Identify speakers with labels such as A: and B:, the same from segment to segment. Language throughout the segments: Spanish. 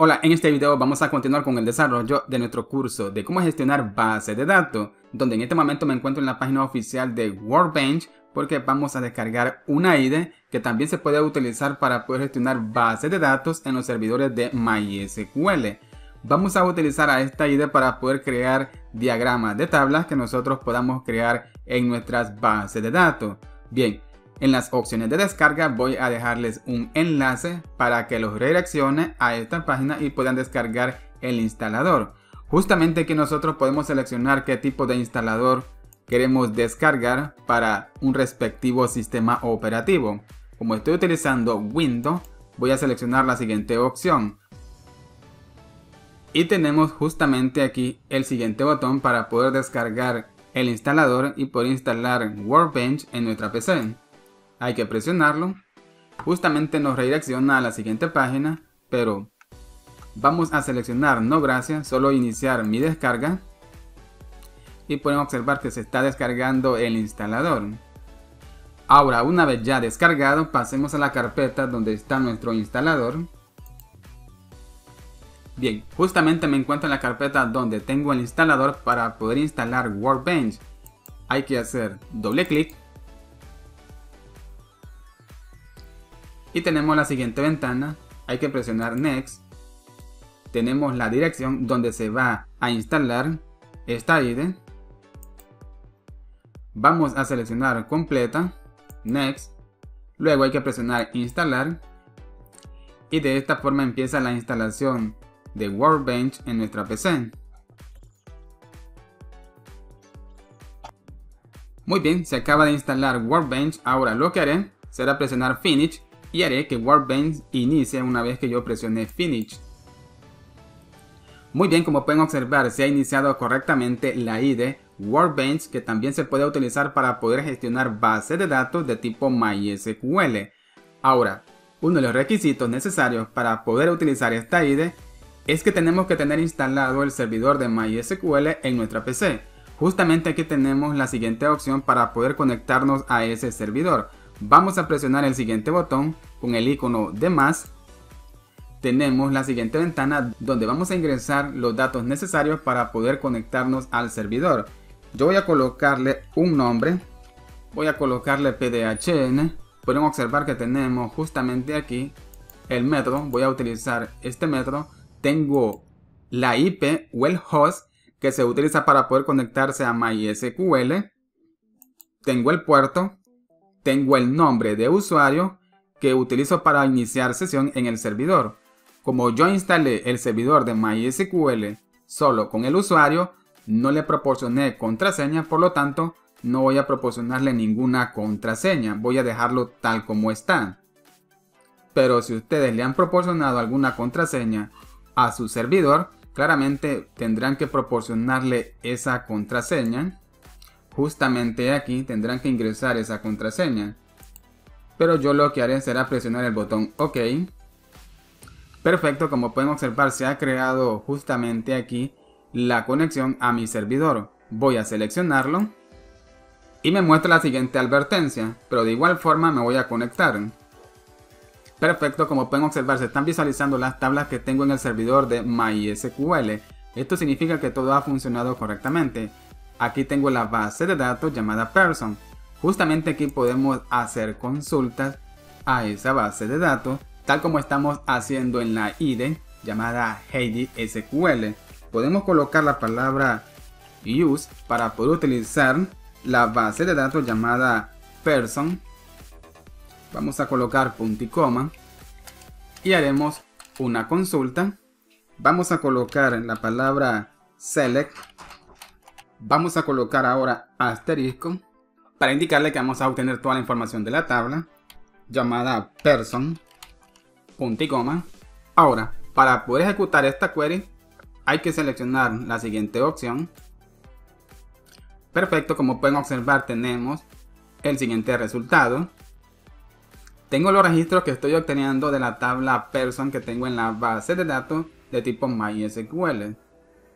A: Hola, en este video vamos a continuar con el desarrollo de nuestro curso de cómo gestionar bases de datos, donde en este momento me encuentro en la página oficial de Workbench porque vamos a descargar una IDE que también se puede utilizar para poder gestionar bases de datos en los servidores de MySQL. Vamos a utilizar a esta IDE para poder crear diagramas de tablas que nosotros podamos crear en nuestras bases de datos. Bien. En las opciones de descarga voy a dejarles un enlace para que los redireccione a esta página y puedan descargar el instalador. Justamente aquí nosotros podemos seleccionar qué tipo de instalador queremos descargar para un respectivo sistema operativo. Como estoy utilizando Windows, voy a seleccionar la siguiente opción. Y tenemos justamente aquí el siguiente botón para poder descargar el instalador y poder instalar Workbench en nuestra PC. Hay que presionarlo, justamente nos redirecciona a la siguiente página, pero vamos a seleccionar no gracias, solo iniciar mi descarga y pueden observar que se está descargando el instalador. Ahora, una vez ya descargado, pasemos a la carpeta donde está nuestro instalador. Bien, justamente me encuentro en la carpeta donde tengo el instalador para poder instalar Workbench. Hay que hacer doble clic. Y tenemos la siguiente ventana, hay que presionar Next. Tenemos la dirección donde se va a instalar esta IDE. Vamos a seleccionar completa, Next. Luego hay que presionar instalar. Y de esta forma empieza la instalación de Workbench en nuestra PC. Muy bien, se acaba de instalar Workbench. Ahora lo que haré será presionar Finish. Y haré que Workbench inicie una vez que yo presione Finish. Muy bien, como pueden observar, se ha iniciado correctamente la IDE Workbench, que también se puede utilizar para poder gestionar bases de datos de tipo MySQL. Ahora, uno de los requisitos necesarios para poder utilizar esta IDE es que tenemos que tener instalado el servidor de MySQL en nuestra PC. Justamente aquí tenemos la siguiente opción para poder conectarnos a ese servidor. Vamos a presionar el siguiente botón con el icono de más. Tenemos la siguiente ventana donde vamos a ingresar los datos necesarios para poder conectarnos al servidor. Yo voy a colocarle un nombre. Voy a colocarle PDHN. Pueden observar que tenemos justamente aquí el método. Voy a utilizar este método. Tengo la IP o el host que se utiliza para poder conectarse a MySQL. Tengo el puerto. Tengo el nombre de usuario que utilizo para iniciar sesión en el servidor. Como yo instalé el servidor de MySQL solo con el usuario, no le proporcioné contraseña, por lo tanto no voy a proporcionarle ninguna contraseña. Voy a dejarlo tal como está. Pero si ustedes le han proporcionado alguna contraseña a su servidor, claramente tendrán que proporcionarle esa contraseña. Justamente aquí tendrán que ingresar esa contraseña. Pero yo lo que haré será presionar el botón OK. Perfecto, como pueden observar se ha creado justamente aquí la conexión a mi servidor. Voy a seleccionarlo. Y me muestra la siguiente advertencia. Pero de igual forma me voy a conectar. Perfecto, como pueden observar se están visualizando las tablas que tengo en el servidor de MySQL. Esto significa que todo ha funcionado correctamente. Aquí tengo la base de datos llamada Person. Justamente aquí podemos hacer consultas a esa base de datos, tal como estamos haciendo en la IDE llamada Heidi SQL. Podemos colocar la palabra use para poder utilizar la base de datos llamada Person. Vamos a colocar punto y coma y haremos una consulta. Vamos a colocar la palabra select. Vamos a colocar ahora asterisco para indicarle que vamos a obtener toda la información de la tabla llamada person, punto y coma. Ahora, para poder ejecutar esta query hay que seleccionar la siguiente opción. Perfecto, como pueden observar tenemos el siguiente resultado. Tengo los registros que estoy obteniendo de la tabla person que tengo en la base de datos de tipo MySQL.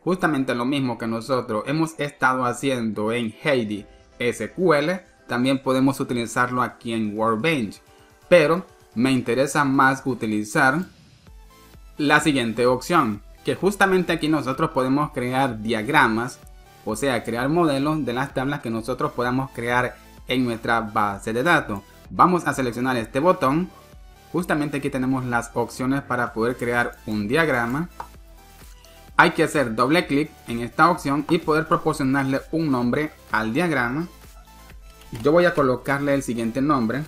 A: Justamente lo mismo que nosotros hemos estado haciendo en Heidi SQL, también podemos utilizarlo aquí en Workbench. Pero me interesa más utilizar la siguiente opción, que justamente aquí nosotros podemos crear diagramas, o sea, crear modelos de las tablas que nosotros podamos crear en nuestra base de datos. Vamos a seleccionar este botón. Justamente aquí tenemos las opciones para poder crear un diagrama. Hay que hacer doble clic en esta opción y poder proporcionarle un nombre al diagrama. Yo voy a colocarle el siguiente nombre: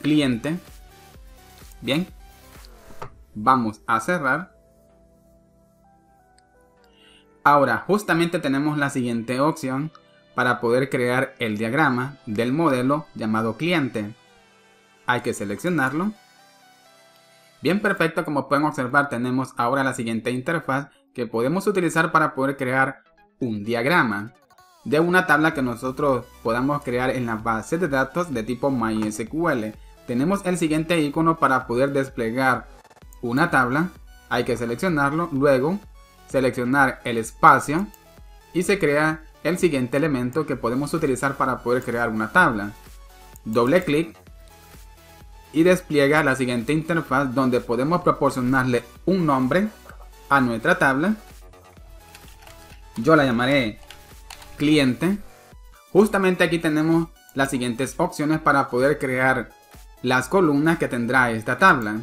A: cliente. Bien, vamos a cerrar. Ahora justamente tenemos la siguiente opción para poder crear el diagrama del modelo llamado cliente. Hay que seleccionarlo. Bien, perfecto. Como pueden observar, tenemos ahora la siguiente interfaz que podemos utilizar para poder crear un diagrama de una tabla que nosotros podamos crear en la base de datos de tipo MySQL. Tenemos el siguiente icono para poder desplegar una tabla. Hay que seleccionarlo, luego seleccionar el espacio y se crea el siguiente elemento que podemos utilizar para poder crear una tabla. Doble clic y despliega la siguiente interfaz donde podemos proporcionarle un nombre a nuestra tabla. Yo la llamaré cliente. Justamente aquí tenemos las siguientes opciones para poder crear las columnas que tendrá esta tabla.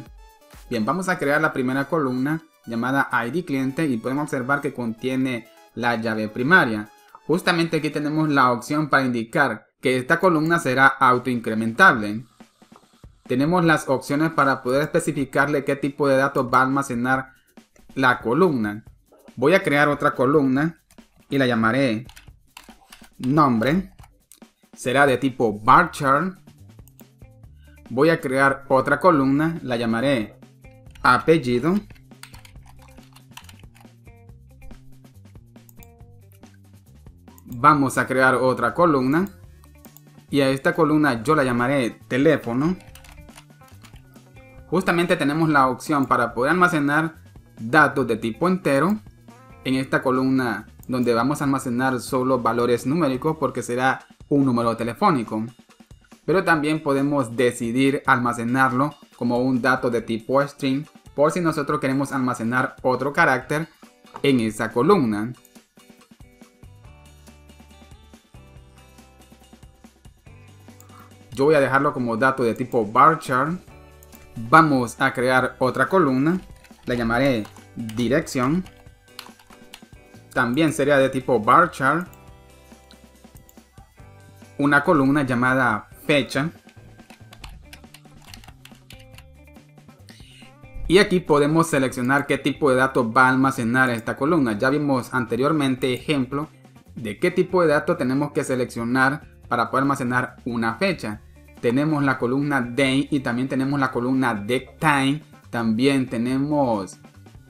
A: Bien, vamos a crear la primera columna llamada ID cliente y podemos observar que contiene la llave primaria. Justamente aquí tenemos la opción para indicar que esta columna será autoincrementable. Tenemos las opciones para poder especificarle qué tipo de datos va a almacenar la columna. Voy a crear otra columna y la llamaré nombre. Será de tipo varchar. Voy a crear otra columna, la llamaré apellido. Vamos a crear otra columna y a esta columna yo la llamaré teléfono. Justamente tenemos la opción para poder almacenar datos de tipo entero en esta columna, donde vamos a almacenar solo valores numéricos porque será un número telefónico. Pero también podemos decidir almacenarlo como un dato de tipo string por si nosotros queremos almacenar otro carácter en esa columna. Yo voy a dejarlo como dato de tipo varchar. Vamos a crear otra columna, la llamaré dirección. También sería de tipo varchar. Una columna llamada fecha. Y aquí podemos seleccionar qué tipo de datos va a almacenar esta columna. Ya vimos anteriormente ejemplo de qué tipo de datos tenemos que seleccionar para poder almacenar una fecha. Tenemos la columna day y también tenemos la columna datetime. También tenemos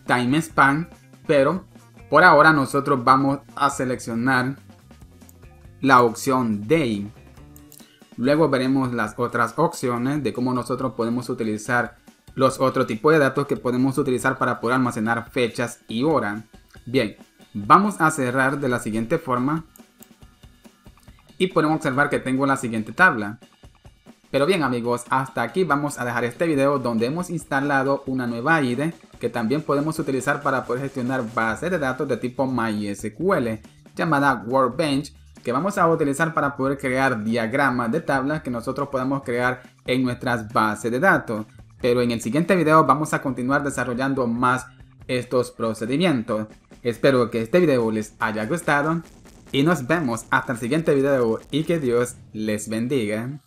A: timespan, pero por ahora nosotros vamos a seleccionar la opción day. Luego veremos las otras opciones de cómo nosotros podemos utilizar los otros tipos de datos que podemos utilizar para poder almacenar fechas y horas. Bien, vamos a cerrar de la siguiente forma y podemos observar que tengo la siguiente tabla. Pero bien amigos, hasta aquí vamos a dejar este video donde hemos instalado una nueva IDE que también podemos utilizar para poder gestionar bases de datos de tipo MySQL llamada Workbench, que vamos a utilizar para poder crear diagramas de tablas que nosotros podamos crear en nuestras bases de datos. Pero en el siguiente video vamos a continuar desarrollando más estos procedimientos. Espero que este video les haya gustado y nos vemos hasta el siguiente video y que Dios les bendiga.